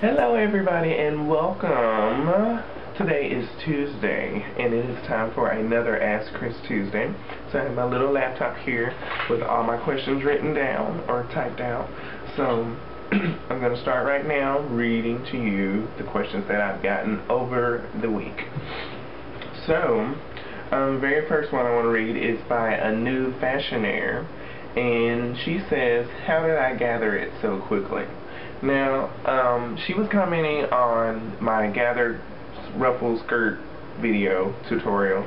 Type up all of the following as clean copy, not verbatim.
Hello everybody and welcome. Today is Tuesday and it is time for another Ask Chris Tuesday. So I have my little laptop here with all my questions written down or typed out. So I'm going to start right now reading to you the questions that I've gotten over the week. So very first one I want to read is by AnuFashionaire, and she says, how did I gather it so quickly? Now, she was commenting on my gathered ruffle skirt video tutorial,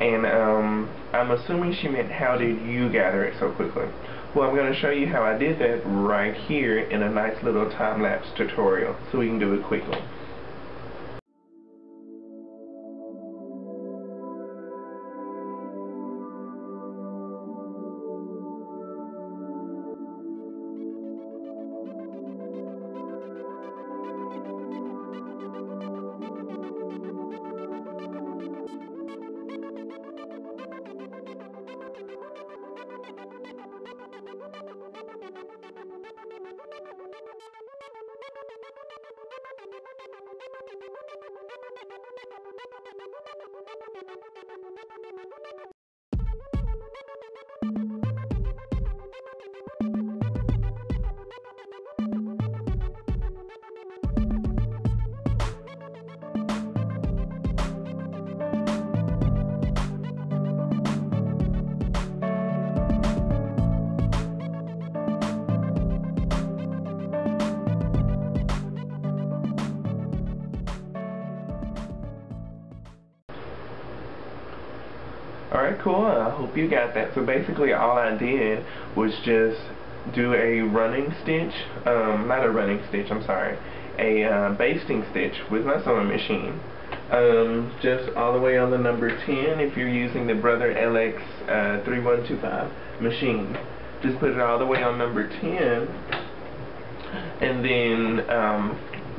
and I'm assuming she meant how did you gather it so quickly? Well, I'm going to show you how I did that right here in a nice little time-lapse tutorial, so we can do it quickly. Alright, cool. I hope you got that. So basically all I did was just do a running stitch, not a running stitch, I'm sorry, a basting stitch with my sewing machine. Just all the way on the number 10 if you're using the Brother LX 3125 machine. Just put it all the way on number 10 and then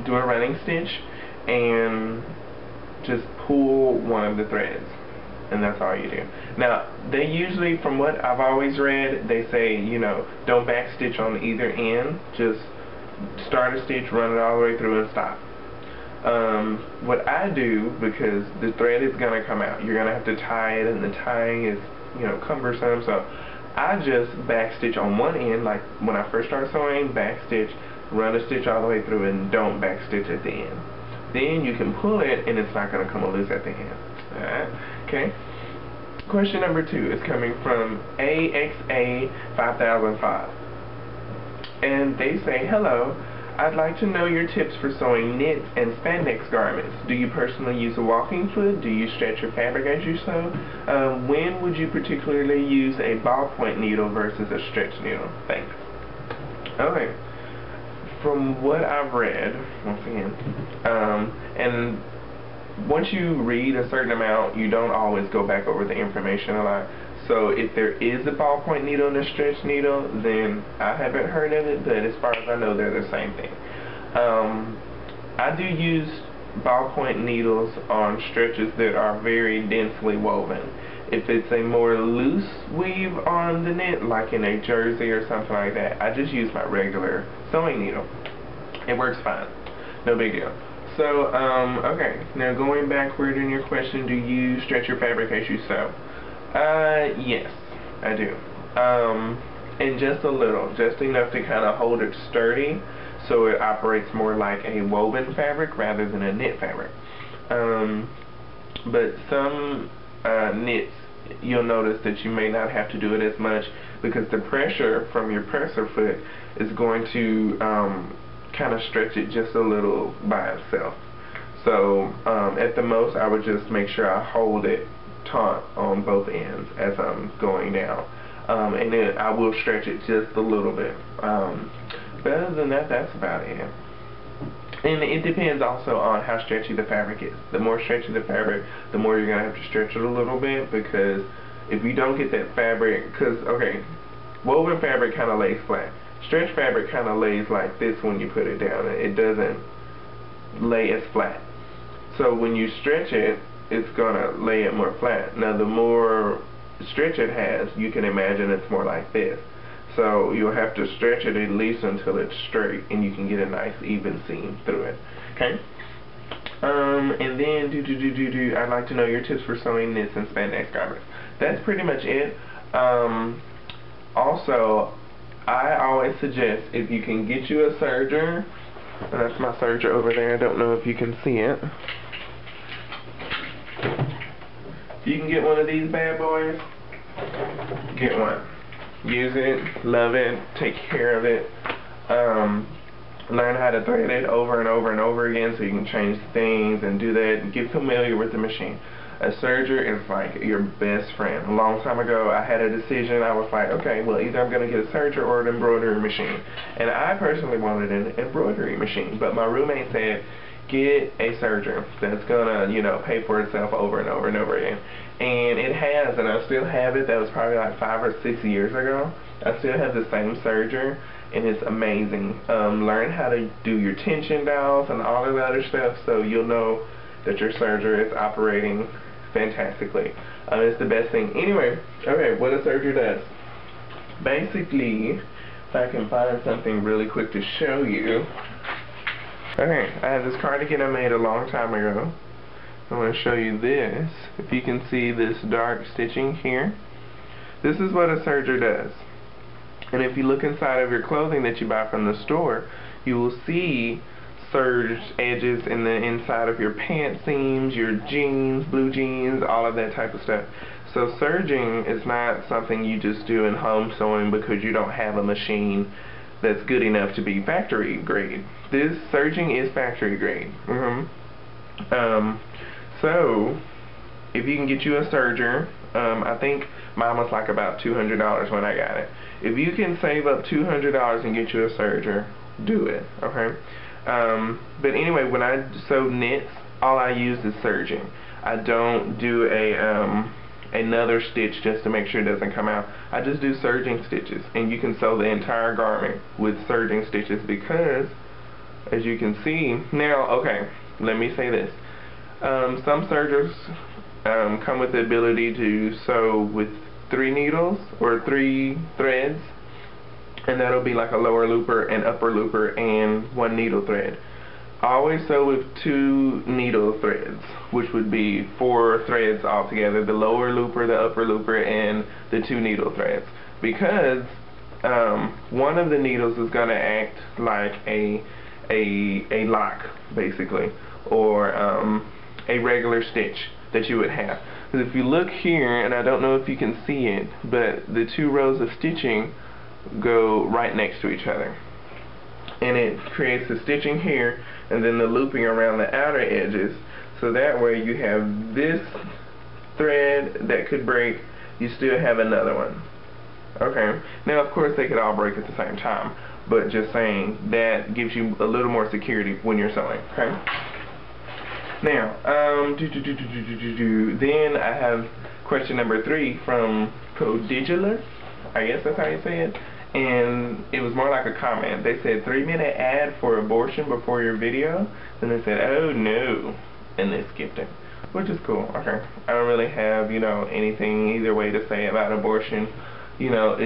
do a running stitch and just pull one of the threads. And that's all you do. Now, they usually, from what I've always read, they say, you know, don't backstitch on either end. Just start a stitch, run it all the way through, and stop. What I do, because the thread is going to come out, you're going to have to tie it, and the tying is, you know, cumbersome. So I just backstitch on one end, like when I first start sewing, backstitch, run a stitch all the way through, and don't backstitch at the end. Then you can pull it, and it's not going to come loose at the end. Alright, okay. Question number 2 is coming from AXA5005. And they say, hello, I'd like to know your tips for sewing knits and spandex garments. Do you personally use a walking foot? Do you stretch your fabric as you sew? When would you particularly use a ballpoint needle versus a stretch needle? Thanks. Okay. From what I've read, once again, and once you read a certain amount, you don't always go back over the information a lot. So if there is a ballpoint needle and a stretch needle, then I haven't heard of it, but as far as I know, they're the same thing. I do use ballpoint needles on stretches that are very densely woven. If it's a more loose weave on the knit, like in a jersey or something like that, I just use my regular sewing needle. It works fine. No big deal. So, okay, now going backward in your question, do you stretch your fabric as you sew? Yes, I do. And just a little, just enough to kind of hold it sturdy so it operates more like a woven fabric rather than a knit fabric. But some knits, you'll notice that you may not have to do it as much because the pressure from your presser foot is going to kind of stretch it just a little by itself. So at the most I would just make sure I hold it taut on both ends as I'm going down, and then I will stretch it just a little bit, but other than that, that's about it. And it depends also on how stretchy the fabric is. The more stretchy the fabric, the more you're going to have to stretch it a little bit, because if you don't get that fabric, because okay, woven fabric kind of lays flat. Stretch fabric kind of lays like this when you put it down. It doesn't lay as flat. So when you stretch it, it's going to lay it more flat. Now the more stretch it has, you can imagine it's more like this. So you'll have to stretch it at least until it's straight and you can get a nice even seam through it. Okay? And then I'd like to know your tips for sewing knits and spandex garments. That's pretty much it. Also, I always suggest if you can get you a serger, and that's my serger over there, I don't know if you can see it. If you can get one of these bad boys, get one. Use it, love it, take care of it. Learn how to thread it over and over and over again so you can change things and do that and get familiar with the machine. A serger is like your best friend. A long time ago I had a decision. I was like, okay, well either I'm going to get a serger or an embroidery machine. And I personally wanted an embroidery machine, but my roommate said, get a serger that's going to, you know, pay for itself over and over and over again. And it has, and I still have it. That was probably like 5 or 6 years ago. I still have the same serger, and it's amazing. Learn how to do your tension dials and all of that other stuff so you'll know that your serger is operating fantastically. It's the best thing. Anyway, okay, what a serger does. Basically, if I can find something really quick to show you. Okay, I have this cardigan I made a long time ago. I want to show you this. If you can see this dark stitching here, this is what a serger does. And if you look inside of your clothing that you buy from the store, you will see serged edges in the inside of your pant seams, your jeans, blue jeans, all of that type of stuff. So serging is not something you just do in home sewing because you don't have a machine that's good enough to be factory grade. This serging is factory grade. So if you can get you a serger, I think mine was like about $200 when I got it. If you can save up $200 and get you a serger, do it, okay? But anyway, when I sew knits, all I use is serging. I don't do another stitch just to make sure it doesn't come out. I just do serging stitches, and you can sew the entire garment with serging stitches because, as you can see, now, okay, let me say this. Some sergers come with the ability to sew with 3 needles or 3 threads, and that'll be like a lower looper and upper looper and 1 needle thread. I always sew with 2 needle threads, which would be 4 threads altogether, the lower looper, the upper looper, and the 2 needle threads, because one of the needles is going to act like a lock, basically, or a regular stitch that you would have. Because if you look here, and I don't know if you can see it, but the 2 rows of stitching go right next to each other. And it creates the stitching here, and then the looping around the outer edges, so that way you have this thread that could break, you still have another one. Okay, now of course they could all break at the same time, but just saying, that gives you a little more security when you're sewing, okay? Now, then I have question number 3 from prodigalus, I guess that's how you say it, and it was more like a comment. They said 3-minute ad for abortion before your video, and they said, oh no, and they skipped it, which is cool. Okay, I don't really have, you know, anything either way to say about abortion. You know,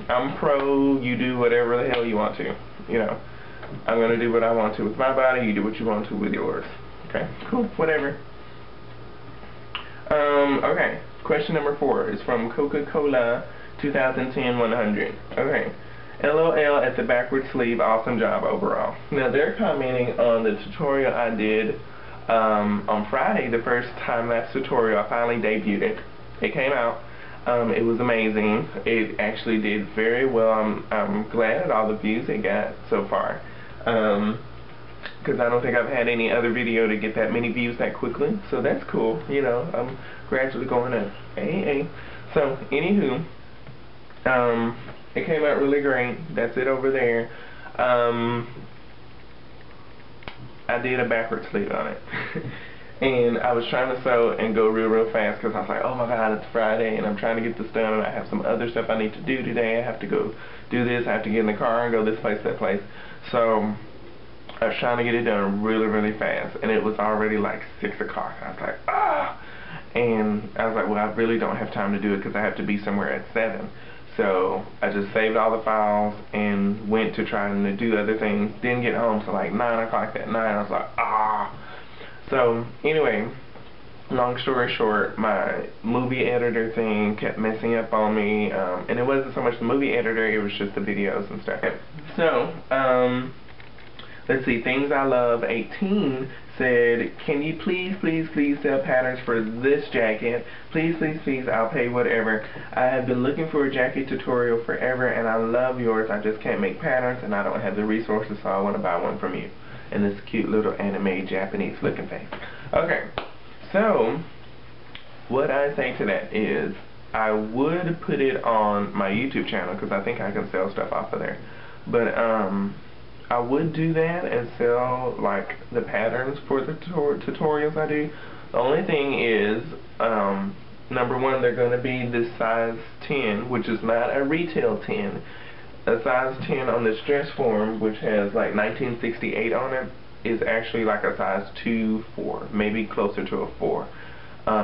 I'm pro, you do whatever the hell you want to, you know. I'm going to do what I want to with my body, you do what you want to with yours. Okay, cool, whatever. Okay, question number 4 is from Coca-Cola 2010-100. Okay, LOL at the backward sleeve, awesome job overall. Now they're commenting on the tutorial I did on Friday, the first time-lapse tutorial. I finally debuted it. It came out. It was amazing. It actually did very well. I'm glad at all the views it got so far. Because I don't think I've had any other video to get that many views that quickly, so that's cool. You know, I'm gradually going up. So, anywho, it came out really great. That's it over there. I did a backward sleeve on it. And I was trying to sew and go real fast because I was like, oh my god, it's Friday and I'm trying to get this done and I have some other stuff I need to do today. I have to go do this, I have to get in the car and go this place, that place. So I was trying to get it done really fast, and it was already like 6 o'clock. I was like, ah! And I was like, well, I really don't have time to do it because I have to be somewhere at 7. So I just saved all the files and went to trying to do other things. Didn't get home till like 9 o'clock that night. I was like, ah. So anyway, long story short, my movie editor thing kept messing up on me, and it wasn't so much the movie editor, it was just the videos and stuff. So, let's see, Things I Love 18 said, can you please sell patterns for this jacket? Please, I'll pay whatever. I have been looking for a jacket tutorial forever, and I love yours. I just can't make patterns, and I don't have the resources, so I want to buy one from you. And this cute little anime Japanese looking thing. Okay, so what I say to that is, I would put it on my YouTube channel, because I think I can sell stuff off of there. But, I would do that and sell like the patterns for the tutorials I do. The only thing is, number one, they're going to be this size 10, which is not a retail 10. A size 10 on this dress form, which has like 1968 on it, is actually like a size 2, 4, maybe closer to a 4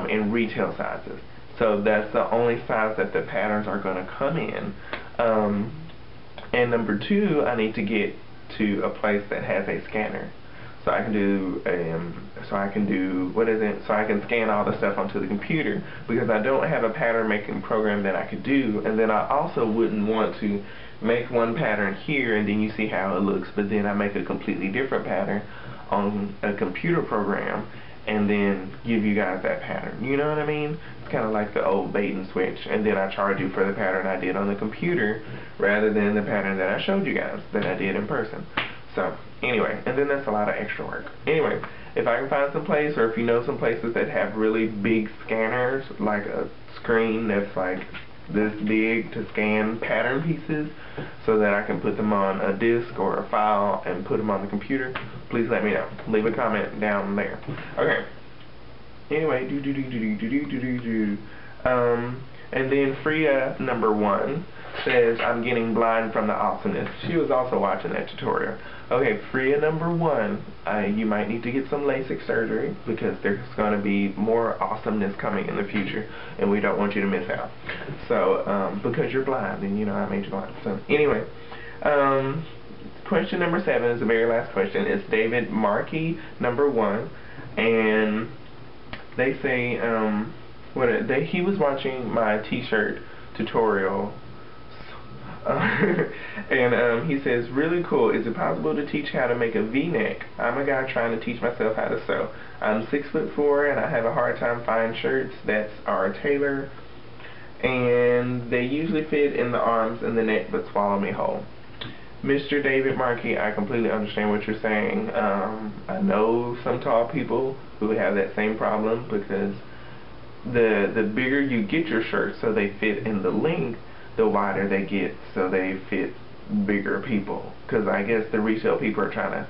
in retail sizes. So that's the only size that the patterns are going to come in. And number two, I need to get to a place that has a scanner, so I can do so I can scan all the stuff onto the computer, because I don't have a pattern making program that I could do. And then I also wouldn't want to make one pattern here and then you see how it looks, but then I make a completely different pattern on a computer program and then give you guys that pattern. You know what I mean? It's kind of like the old bait and switch, and then I charge you for the pattern I did on the computer rather than the pattern that I showed you guys that I did in person. So anyway, and then that's a lot of extra work. Anyway, if I can find some place, or if you know some places that have really big scanners, like a screen that's like this big to scan pattern pieces so that I can put them on a disk or a file and put them on the computer, please let me know. Leave a comment down there. Okay. Anyway, and then Freya number 1 says, I'm getting blind from the awesomeness. She was also watching that tutorial. Okay, Freya number 1, you might need to get some LASIK surgery, because there's going to be more awesomeness coming in the future, and we don't want you to miss out. So, because you're blind, and you know I made you blind. So, anyway, question number 7 is the very last question. It's David Markey number 1, and they say, he was watching my t-shirt tutorial, and he says, really cool, is it possible to teach how to make a v-neck? I'm a guy trying to teach myself how to sew. I'm 6'4", and I have a hard time finding shirts that are tailor, and they usually fit in the arms and the neck but swallow me whole. Mr. David Markey, I completely understand what you're saying. I know some tall people who have that same problem, because the bigger you get your shirts so they fit in the length, the wider they get so they fit bigger people. Because I guess the retail people are trying to,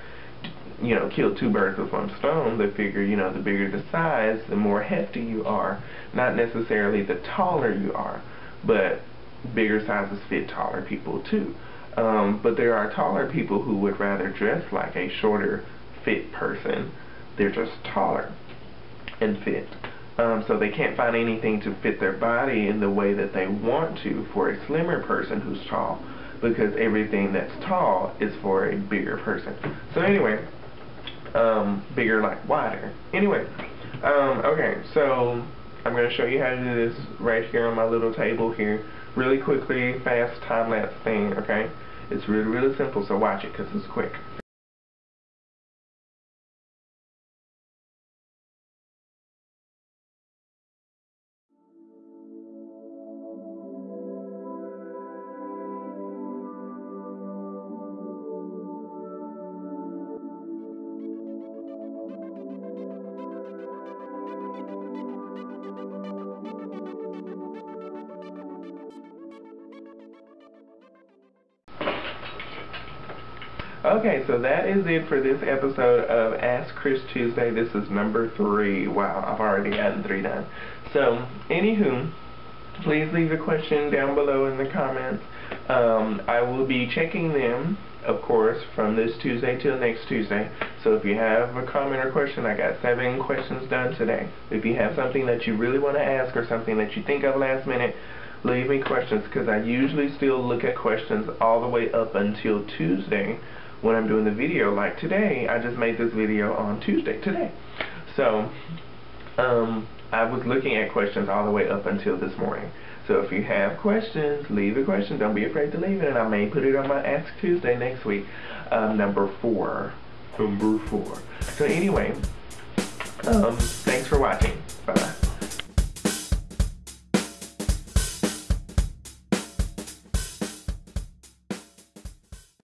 you know, kill two birds with one stone. They figure, you know, the bigger the size, the more hefty you are. Not necessarily the taller you are, but bigger sizes fit taller people too. But there are taller people who would rather dress like a shorter fit person. They're just taller and fit. So they can't find anything to fit their body in the way that they want to for a slimmer person who's tall, because everything that's tall is for a bigger person. So anyway, bigger like wider. Anyway, okay, so I'm going to show you how to do this right here on my little table here. Really quickly, fast time-lapse thing, okay? It's really simple, so watch it because it's quick. Okay, so that is it for this episode of Ask Chris Tuesday. This is number 3. Wow, I've already gotten 3 done. So, anywho, please leave a question down below in the comments. I will be checking them, of course, from this Tuesday till next Tuesday. So if you have a comment or question, I got 7 questions done today. If you have something that you really want to ask or something that you think of last minute, leave me questions, because I usually still look at questions all the way up until Tuesday when I'm doing the video. Like today, I just made this video on Tuesday, today. So, I was looking at questions all the way up until this morning. So if you have questions, leave a question. Don't be afraid to leave it, and I may put it on my Ask Tuesday next week. Number 4. So anyway, thanks for watching. Bye-bye.